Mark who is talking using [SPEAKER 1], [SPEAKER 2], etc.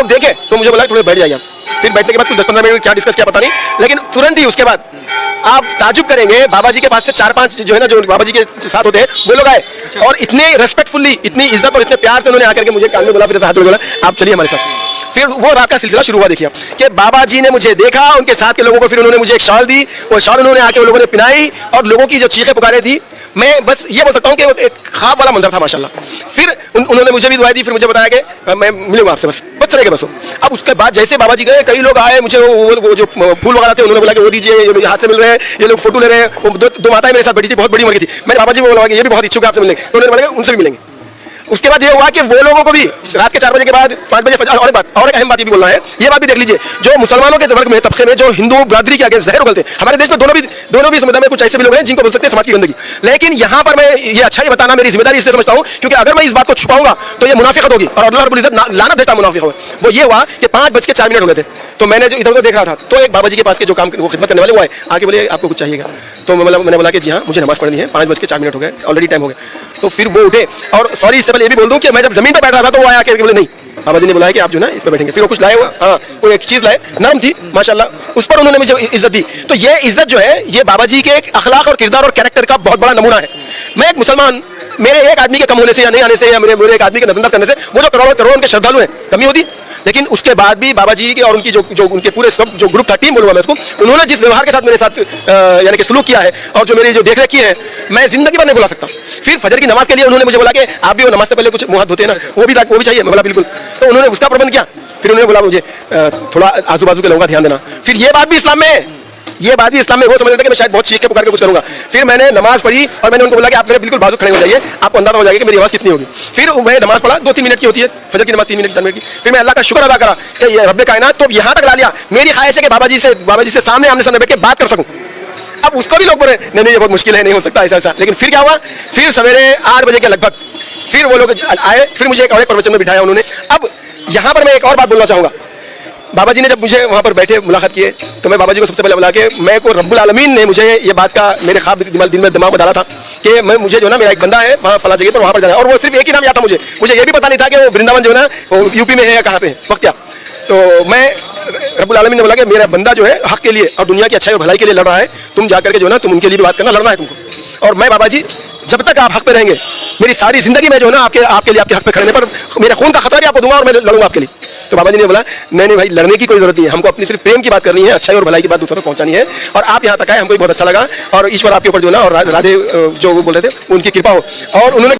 [SPEAKER 1] लोग देखे तो मुझे बोला थोड़े बैठ जाइए आप। फिर बैठने के बाद कुछ 10-15 मिनट क्या डिस्कस किया पता नहीं, लेकिन तुरंत ही उसके बाद आप ताजुब करेंगे, बाबा जी के पास से 4-5 जो है ना, जो बाबा जी के साथ होते हैं वो लोग आए और इतने रेस्पेक्टफुली, इतनी इज्जत और इतने प्यार से उन्होंने आकर के मुझे कान में बोला, फिर हाथ में बोला आप चलिए हमारे साथ। फिर वो रात का सिलसिला शुरू हुआ। देखिए कि बाबा जी ने मुझे देखा, उनके साथ के लोगों को फिर उन्होंने मुझे एक शॉल दी, वो शॉल उन्होंने आके लोगों ने पिनाई और लोगों की जो चीखें पुकारे थी, मैं बस ये बोल सकता हूँ कि एक ख्वाब वाला मंजर था माशाल्लाह। फिर उन्होंने मुझे भी दुआ दी, फिर मुझे बताया कि मैं मिलूंगा आपसे, बस चलेगा बस। अब उसके बाद जैसे बाबा जी गए, कई लोग आए, मुझे वो जो फूल वगैरह थे उन्होंने बोला कि वो दीजिए, ये हाथ से मिल रहे हैं, ये लोग फोटो ले रहे हैं। वो दो माताएं मेरे साथ बैठी थी, बहुत बड़ी उम्र की थी। मैंने बाबा जी को बोला कि ये भी बहुत इच्छुक है आपसे मिलने, तो उन्होंने बोला उनसे भी मिलेंगे। उसके बाद ये हुआ कि वो लोगों को भी रात के 4 बजे के बाद 5 बजे फजर। और एक अहम बात ये भी बोलना है, ये बात भी देख लीजिए, जो मुसलमानों के वर्ग में, तबके में, जो हिंदू बरादरी के आगे जहर उगलते हैं, हमारे देश में दोनों भी समुदाय में कुछ ऐसे भी लोग हैं जिनको बोल सकते हैं समाज की गंदगी। लेकिन यहाँ पर मैं ये अच्छा ही बताना मेरी जिम्मेदारी इसलिए समझता हूँ क्योंकि अगर मैं इस बात को छुपाऊंगा तो ये मुनाफिकत होगी और अल्लाह रब्बुल इज्जत लानत देता मुनाफिक हो। वो ये हुआ कि 5:04 हो गए थे, तो मैंने जो इधर उधर देख रहा था तो एक बाबा जी के पास के जो काम वो खिदमत करने वाले वो आए, आके बोले आपको कुछ चाहिएगा। तो मैंने बोला कि जी हाँ मुझे नमाज पढ़नी है, 5:04 हो गए, ऑलरेडी टाइम हो गया। तो फिर वो उठे और सॉरी इससे पहले ये भी बोल दूं कि मैं जब जमीन पर बैठ रहा था तो वो आया कि बोले नहीं, बाबा जी ने बुलाया कि आप जो ना इस पर बैठेंगे। फिर वो कुछ लाए हुआ, हाँ कोई एक चीज लाए, नरम थी माशाल्लाह, उस पर उन्होंने मुझे इज्जत दी। तो ये इज्जत जो है ये बाबा जी के एक अखलाक और किरदार और कैरेक्टर का बहुत बड़ा नमूना है। मैं एक मुसलमान, मेरे एक आदमी के कम होने से या नहीं आने से या मेरे एक आदमी के नजरअंदाज करने से वो जो करोड़ों उनके श्रद्धालु हैं कमी होती, लेकिन उसके बाद भी बाबा जी की और उनकी जो उनके पूरे सब जो ग्रुप था, टीम बोलूंगा मैं उसको, उन्होंने जिस व्यवहार के साथ मेरे साथ यानी कि सलूक किया है और जो मेरी जो देखरेख की है, मैं जिंदगी भर नहीं भुला सकता। फिर फजर की नमाज के लिए उन्होंने मुझे बोला कि आप भी वो नमाज से पहले कुछ मुंह हाथ धोते हैं ना, वो भी चाहिए। मैं बोला बिल्कुल। तो उन्होंने उसका प्रबंध किया। फिर उन्होंने बोला मुझे थोड़ा आजू बाजू के लोगों का ध्यान देना। फिर ये बात भी इस्लाम में है, ये बात भी इस्लाम में वो समझते थे कि मैं शायद बहुत चीख के पुकार के कुछ करूंगा। फिर मैंने नमाज पढ़ी और मैंने उनको बोला कि आप मेरे बिल्कुल बाजू खड़े हो जाइए, आपको अंदाजा हो जाएगा कि मेरी आवाज कितनी होगी। फिर मैं नमाज पढ़ा, 2-3 मिनट की होती है फजर की नमाज, 3 मिनट 4 मिनट की। फिर मैं अल्लाह का शुक्र अदा करा कि ये रब्बे कायनात तो यहाँ तक ला लिया, मेरी ख्वाहिश है कि बाबा जी से सामने आमने सामने बैठ के बात कर सकूं। अब उसको भी लोग बोले नहीं ये बहुत मुश्किल है, नहीं हो सकता ऐसा। लेकिन फिर क्या हुआ, फिर सवेरे 8 बजे के लगभग फिर वो लोग आए, फिर मुझे एक और प्रवचन में बिठाया उन्होंने। अब यहाँ पर मैं एक और बात बोलना चाहूंगा। बाबा जी ने जब मुझे वहाँ पर बैठे मुलाकात किए तो मैं बाबा जी को सबसे पहले बोला कि मैं को रब्बुल आलमीन ने मुझे ये बात का मेरे ख्वाब दिल में दिमाग में डाला था कि मुझे जो ना मेरा एक बंदा है वहाँ फला जगह पर वहाँ पर जाना है। और वो सिर्फ एक ही नाम याद था मुझे ये भी पता नहीं था कि वो वृंदावन जो है ना वो यूपी में है या कहाँ पे है वक्त क्या। तो मैं रब्बुल आलमीन ने बोला कि मेरा बंदा जो है हक के लिए और दुनिया की अच्छाई और भलाई के लिए लड़ रहा है, तुम जाकर के जो है ना तुम उनके लिए भी बात करना, लड़ना है तुमको। और मैं बाबा जी जब तक आप हक पे रहेंगे मेरी सारी जिंदगी में जो है ना आपके लिए आपके हक पे खड़े पर मेरे खून का खतरा भी आपको दूंगा और मैं लड़ूंगा आपके लिए। तो बाबा जी ने बोला नहीं भाई लड़ने की कोई जरूरत नहीं है, हमको अपनी सिर्फ प्रेम की बात करनी है, अच्छाई और भलाई की बात दूसरों तक पहुंचानी है। और आप यहाँ तक आए, हमको बहुत अच्छा लगा और ईश्वर आपके ऊपर जो ना और राधे जो वो बोल रहे थे उनकी कृपा हो। और उन्होंने